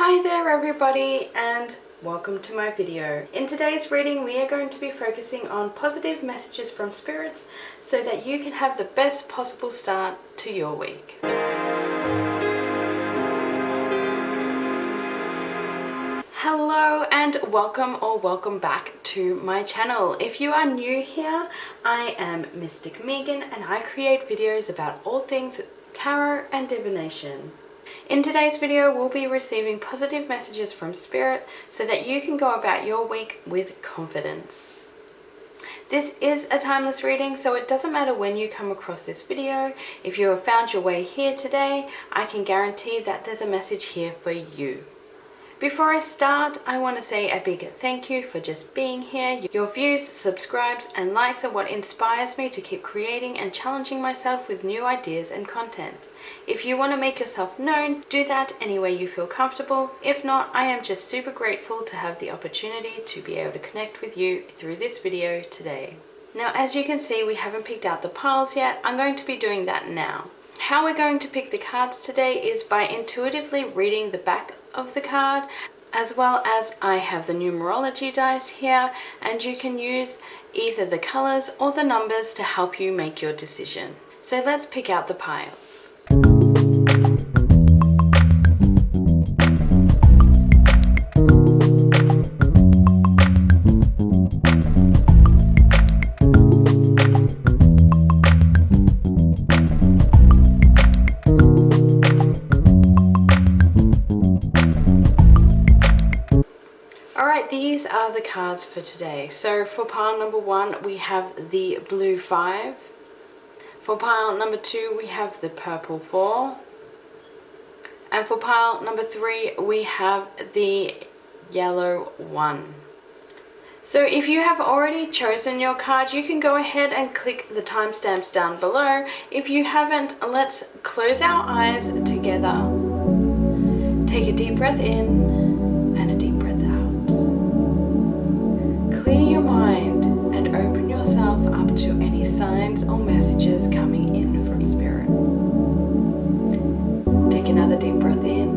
Hi there everybody, and welcome to my video. In today's reading we are going to be focusing on positive messages from Spirit so that you can have the best possible start to your week. Hello and welcome back to my channel. If you are new here, I am Mystic Megan and I create videos about all things tarot and divination. In today's video, we'll be receiving positive messages from Spirit so that you can go about your week with confidence. This is a timeless reading, so it doesn't matter when you come across this video. If you have found your way here today, I can guarantee that there's a message here for you. Before I start, I want to say a big thank you for just being here. Your views, subscribes, and likes are what inspires me to keep creating and challenging myself with new ideas and content. If you want to make yourself known, do that any way you feel comfortable. If not, I am just super grateful to have the opportunity to be able to connect with you through this video today. Now, as you can see, we haven't picked out the piles yet. I'm going to be doing that now. How we're going to pick the cards today is by intuitively reading the back of the card, as well as I have the numerology dice here, and you can use either the colors or the numbers to help you make your decision. So let's pick out the piles. These are the cards for today. So for pile number 1 we have the blue 5. For pile number 2 we have the purple 4. And for pile number 3 we have the yellow 1. So if you have already chosen your card, you can go ahead and click the timestamps down below. If you haven't, let's close our eyes together. Take a deep breath in and a deep breath out. Clear your mind and open yourself up to any signs or messages coming in from Spirit. Take another deep breath in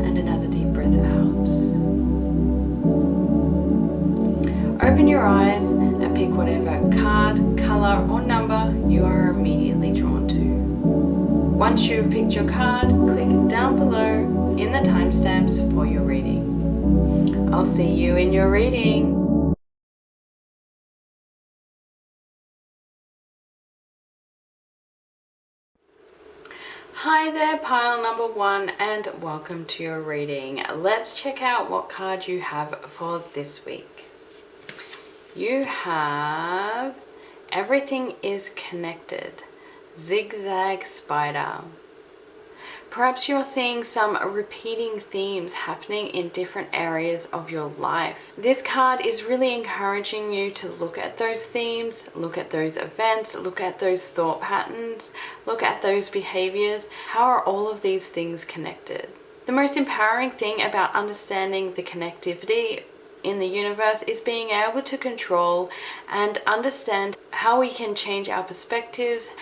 and another deep breath out. Open your eyes and pick whatever card, color or number you are immediately drawn to. Once you have picked your card, click down below in the timestamps for your reading. I'll see you in your reading. Hi there, pile number 1, and welcome to your reading. Let's check out what card you have for this week. You have Everything is Connected, Zigzag Spider. Perhaps you're seeing some repeating themes happening in different areas of your life. This card is really encouraging you to look at those themes, look at those events, look at those thought patterns, look at those behaviors. How are all of these things connected? The most empowering thing about understanding the connectivity in the universe is being able to control and understand how we can change our perspectives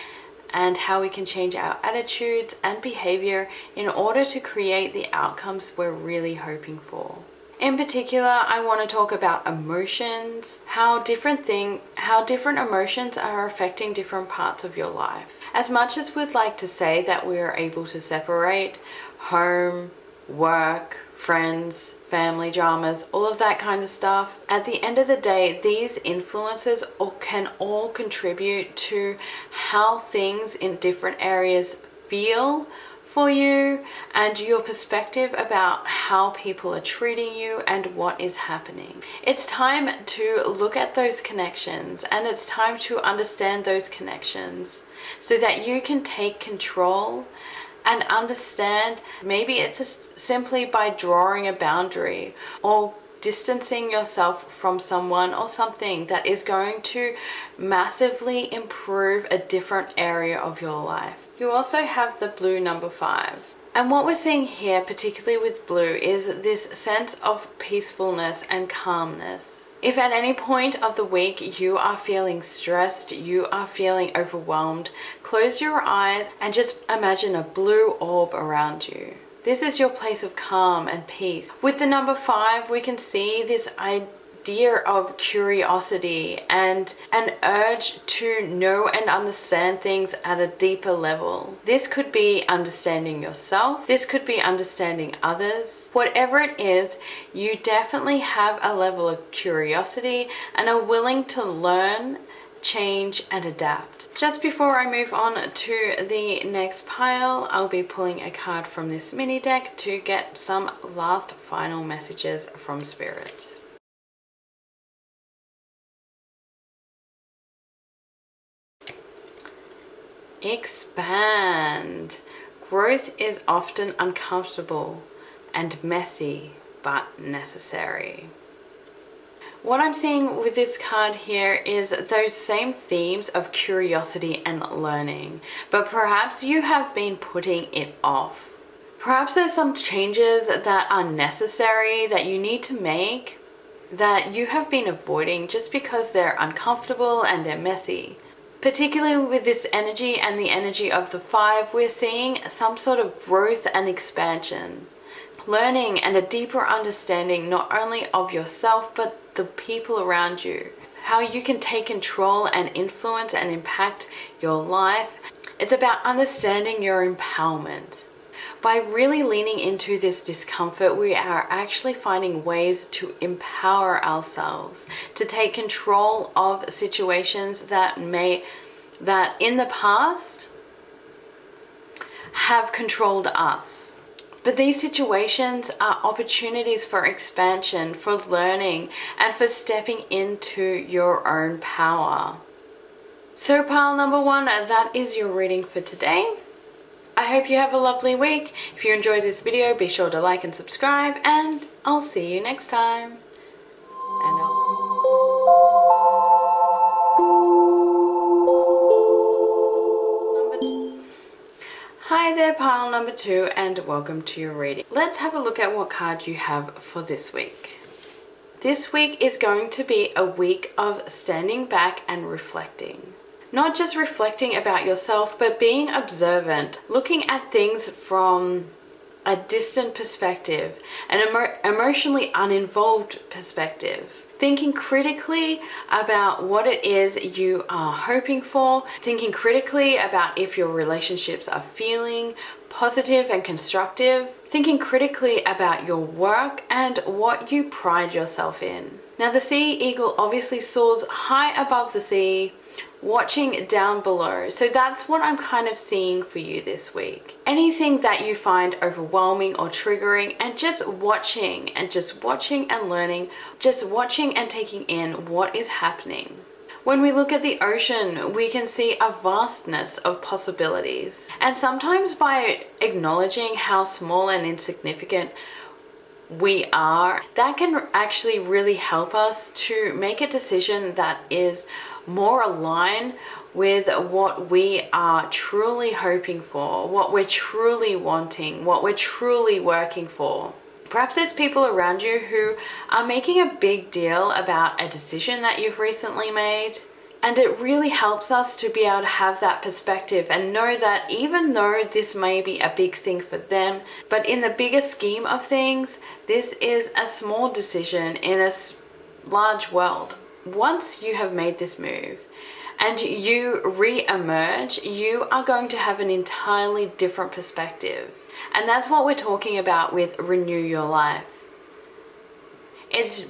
and how we can change our attitudes and behavior in order to create the outcomes we're really hoping for. In particular, I want to talk about emotions, how different emotions are affecting different parts of your life. As much as we'd like to say that we are able to separate home, work, friends, family dramas, all of that kind of stuff, at the end of the day, these influences can all contribute to how things in different areas feel for you and your perspective about how people are treating you and what is happening. It's time to look at those connections, and it's time to understand those connections so that you can take control and understand. Maybe it's simply by drawing a boundary or distancing yourself from someone or something that is going to massively improve a different area of your life. You also have the blue number 5. And what we're seeing here, particularly with blue, is this sense of peacefulness and calmness. If at any point of the week you are feeling stressed, you are feeling overwhelmed, close your eyes and just imagine a blue orb around you. This is your place of calm and peace. With the number 5, we can see this idea of curiosity and an urge to know and understand things at a deeper level. This could be understanding yourself. This could be understanding others. Whatever it is, you definitely have a level of curiosity and are willing to learn, change, and adapt. Just before I move on to the next pile, I'll be pulling a card from this mini deck to get some last final messages from Spirit. Expand. Growth is often uncomfortable and messy, but necessary. What I'm seeing with this card here is those same themes of curiosity and learning, but perhaps you have been putting it off. Perhaps there's some changes that are necessary that you need to make that you have been avoiding just because they're uncomfortable and they're messy. Particularly with this energy and the energy of the 5, we're seeing some sort of growth and expansion. Learning and a deeper understanding not only of yourself but the people around you. How you can take control and influence and impact your life. It's about understanding your empowerment. By really leaning into this discomfort, we are actually finding ways to empower ourselves, to take control of situations that in the past have controlled us. But these situations are opportunities for expansion, for learning, and for stepping into your own power. So pile number 1, that is your reading for today. I hope you have a lovely week. If you enjoyed this video, be sure to like and subscribe, and I'll see you next time. Hi there, pile number 2, and welcome to your reading. Let's have a look at what card you have for this week. This week is going to be a week of standing back and reflecting. Not just reflecting about yourself, but being observant, looking at things from a distant perspective, an emotionally uninvolved perspective. Thinking critically about what it is you are hoping for, thinking critically about if your relationships are feeling positive and constructive, thinking critically about your work and what you pride yourself in. Now, the sea eagle obviously soars high above the sea, watching down below. So that's what I'm kind of seeing for you this week. Anything that you find overwhelming or triggering, and just watching and learning, just watching and taking in what is happening. When we look at the ocean, we can see a vastness of possibilities. And sometimes by acknowledging how small and insignificant we are, that can actually really help us to make a decision that is more aligned with what we are truly hoping for, what we're truly wanting, what we're truly working for. Perhaps there's people around you who are making a big deal about a decision that you've recently made, and it really helps us to be able to have that perspective and know that even though this may be a big thing for them, but in the bigger scheme of things, this is a small decision in a large world. Once you have made this move and you re-emerge, you are going to have an entirely different perspective. And that's what we're talking about with Renew Your Life. It's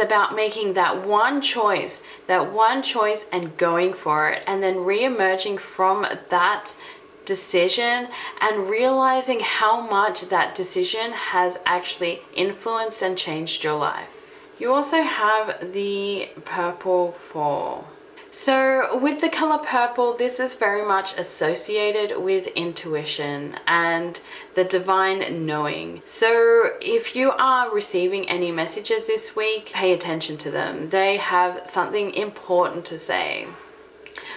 about making that one choice and going for it, and then re-emerging from that decision and realizing how much that decision has actually influenced and changed your life. You also have the purple 4. So with the color purple, this is very much associated with intuition and the divine knowing. So if you are receiving any messages this week, pay attention to them. They have something important to say.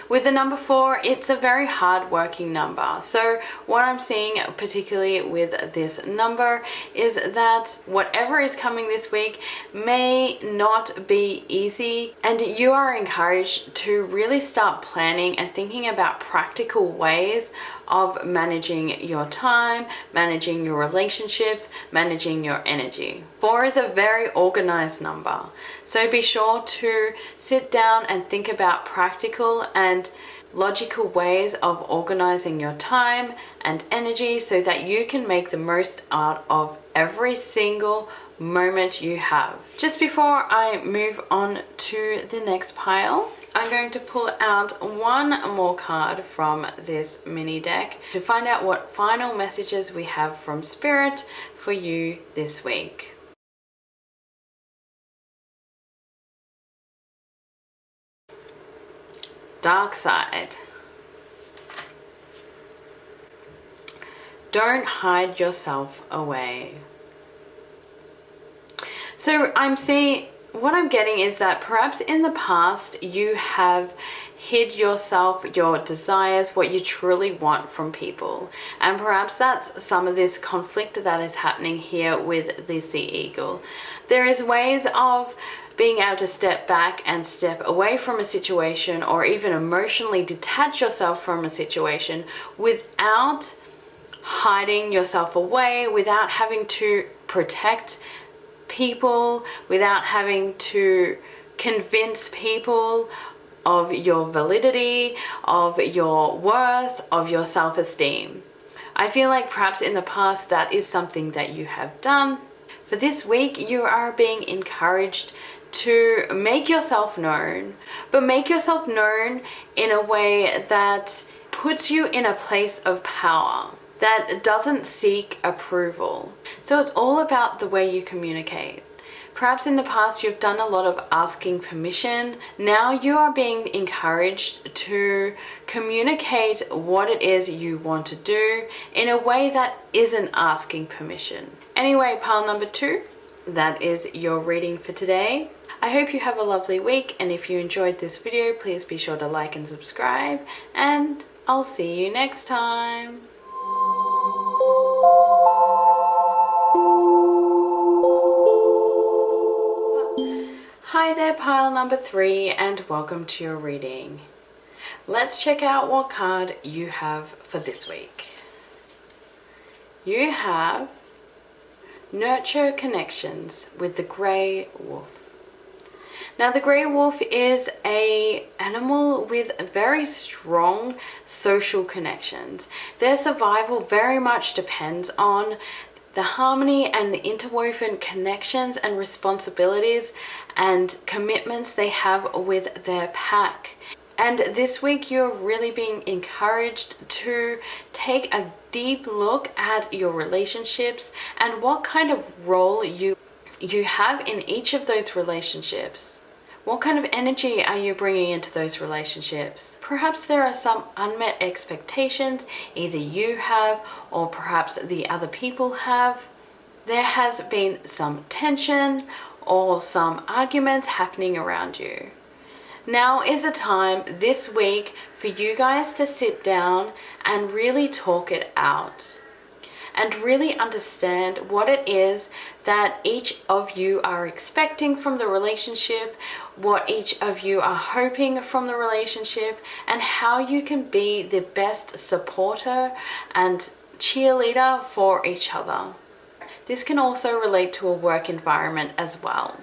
With the number 4, it's a very hard-working number. So what I'm seeing particularly with this number is that whatever is coming this week may not be easy, and you are encouraged to really start planning and thinking about practical ways of managing your time, managing your relationships, managing your energy. 4 is a very organized number. So be sure to sit down and think about practical and logical ways of organizing your time and energy so that you can make the most out of every single moment you have. Just before I move on to the next pile, I'm going to pull out one more card from this mini deck to find out what final messages we have from Spirit for you this week. Dark side. Don't hide yourself away. So what I'm getting is that perhaps in the past you have hid yourself, your desires, what you truly want from people. And perhaps that's some of this conflict that is happening here with the Sea Eagle. There is ways of being able to step back and step away from a situation, or even emotionally detach yourself from a situation without hiding yourself away, without having to protect people, without having to convince people of your validity, of your worth, of your self-esteem. I feel like perhaps in the past that is something that you have done. For this week, you are being encouraged to make yourself known, but make yourself known in a way that puts you in a place of power, that doesn't seek approval. So it's all about the way you communicate. Perhaps in the past you've done a lot of asking permission. Now you are being encouraged to communicate what it is you want to do in a way that isn't asking permission. Anyway, pile number 2, that is your reading for today. I hope you have a lovely week, and if you enjoyed this video, please be sure to like and subscribe, and I'll see you next time. Hi there, pile number 3, and welcome to your reading. Let's check out what card you have for this week. You have Nurture Connections with the Grey Wolf. Now, the grey wolf is an animal with very strong social connections. Their survival very much depends on the harmony and the interwoven connections and responsibilities and commitments they have with their pack. And this week you're really being encouraged to take a deep look at your relationships and what kind of role you have in each of those relationships. What kind of energy are you bringing into those relationships? Perhaps there are some unmet expectations either you have or perhaps the other people have. There has been some tension or some arguments happening around you. Now is the time this week for you guys to sit down and really talk it out, and really understand what it is that each of you are expecting from the relationship, what each of you are hoping from the relationship, and how you can be the best supporter and cheerleader for each other. This can also relate to a work environment as well.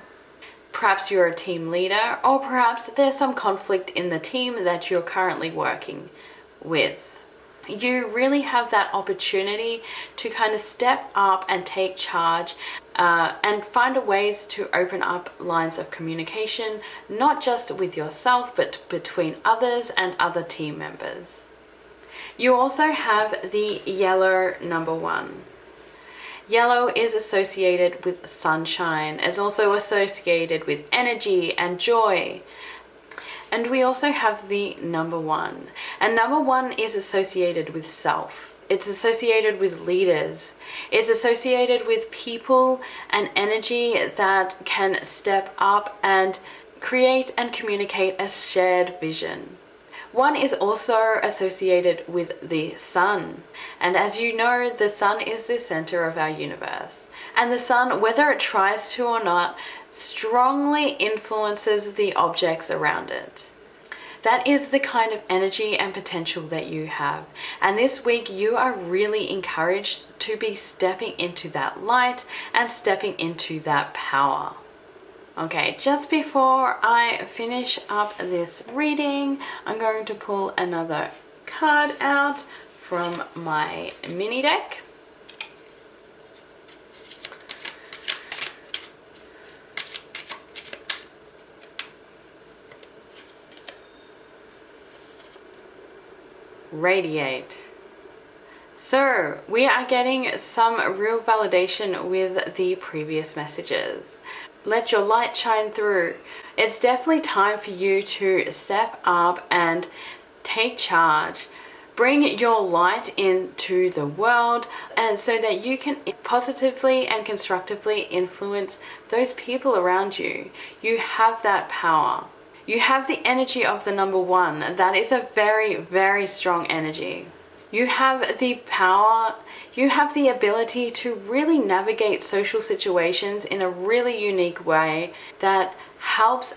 Perhaps you're a team leader, or perhaps there's some conflict in the team that you're currently working with. You really have that opportunity to kind of step up and take charge and find ways to open up lines of communication, not just with yourself, but between others and other team members. You also have the yellow number 1. Yellow is associated with sunshine. It's also associated with energy and joy. And we also have the number 1. And number 1 is associated with self. It's associated with leaders. It's associated with people and energy that can step up and create and communicate a shared vision. 1 is also associated with the sun. And as you know, the sun is the center of our universe. And the sun, whether it tries to or not, strongly influences the objects around it. That is the kind of energy and potential that you have. And this week you are really encouraged to be stepping into that light and stepping into that power. Okay, just before I finish up this reading, I'm going to pull another card out from my mini deck. Radiate. So we are getting some real validation with the previous messages. Let your light shine through. It's definitely time for you to step up and take charge. Bring your light into the world, and so that you can positively and constructively influence those people around you. You have that power. You have the energy of the number one. That is a very, very strong energy. You have the power, you have the ability to really navigate social situations in a really unique way that helps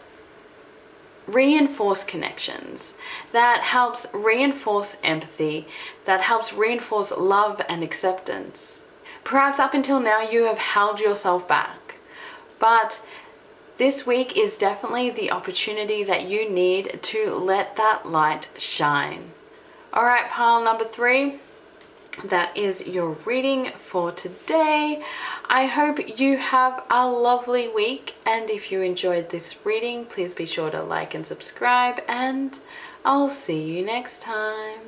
reinforce connections, that helps reinforce empathy, that helps reinforce love and acceptance. Perhaps up until now you have held yourself back, but this week is definitely the opportunity that you need to let that light shine. All right, pile number 3, that is your reading for today. I hope you have a lovely week, and if you enjoyed this reading, please be sure to like and subscribe, and I'll see you next time.